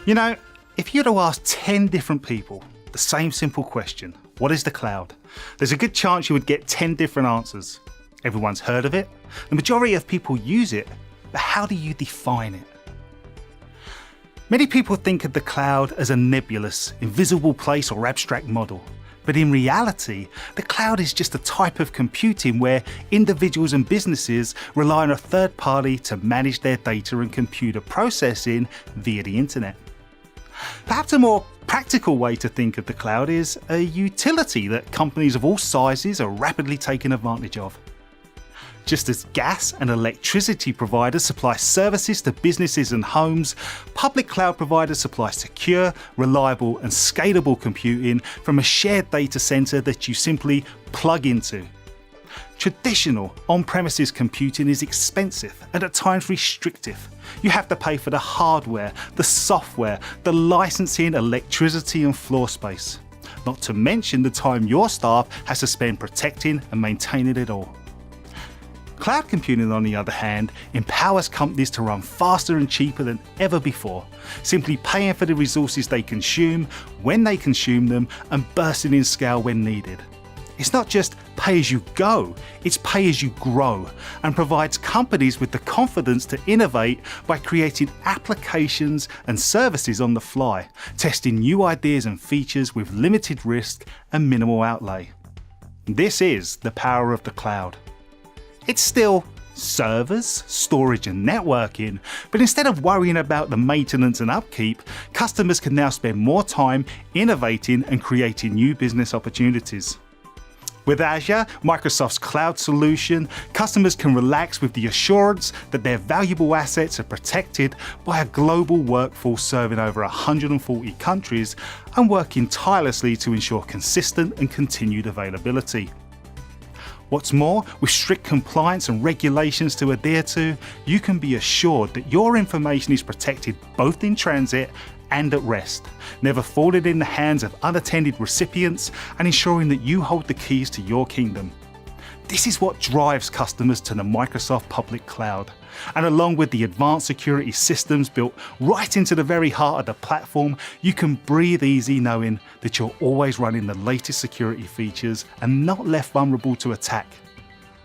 You know, if you'd have asked 10 different people the same simple question, what is the cloud? There's a good chance you would get 10 different answers. Everyone's heard of it, the majority of people use it, but how do you define it? Many people think of the cloud as a nebulous, invisible place or abstract model. But in reality, the cloud is just a type of computing where individuals and businesses rely on a third party to manage their data and computer processing via the internet. Perhaps a more practical way to think of the cloud is a utility that companies of all sizes are rapidly taking advantage of. Just as gas and electricity providers supply services to businesses and homes, public cloud providers supply secure, reliable and scalable computing from a shared data center that you simply plug into. Traditional on-premises computing is expensive and at times restrictive. You have to pay for the hardware, the software, the licensing, electricity and floor space. Not to mention the time your staff has to spend protecting and maintaining it all. Cloud computing, on the other hand, empowers companies to run faster and cheaper than ever before, simply paying for the resources they consume, when they consume them, and bursting in scale when needed. It's not just pay as you go, it's pay as you grow, and provides companies with the confidence to innovate by creating applications and services on the fly, testing new ideas and features with limited risk and minimal outlay. This is the power of the cloud. It's still servers, storage and networking, but instead of worrying about the maintenance and upkeep, customers can now spend more time innovating and creating new business opportunities. With Azure, Microsoft's cloud solution, customers can relax with the assurance that their valuable assets are protected by a global workforce serving over 140 countries and working tirelessly to ensure consistent and continued availability. What's more, with strict compliance and regulations to adhere to, you can be assured that your information is protected both in transit and at rest, never falling in the hands of unattended recipients and ensuring that you hold the keys to your kingdom. This is what drives customers to the Microsoft public cloud. And along with the advanced security systems built right into the very heart of the platform, you can breathe easy knowing that you're always running the latest security features and not left vulnerable to attack.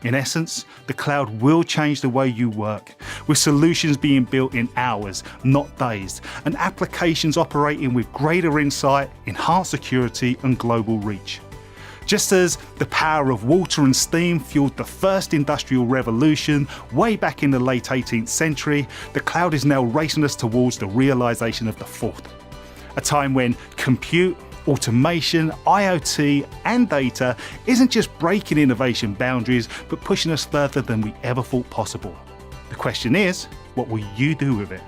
In essence, the cloud will change the way you work, with solutions being built in hours, not days, and applications operating with greater insight, enhanced security and global reach. Just as the power of water and steam fueled the first industrial revolution way back in the late 18th century, the cloud is now racing us towards the realization of the fourth. A time when compute, automation, IoT and data isn't just breaking innovation boundaries, but pushing us further than we ever thought possible. The question is, what will you do with it?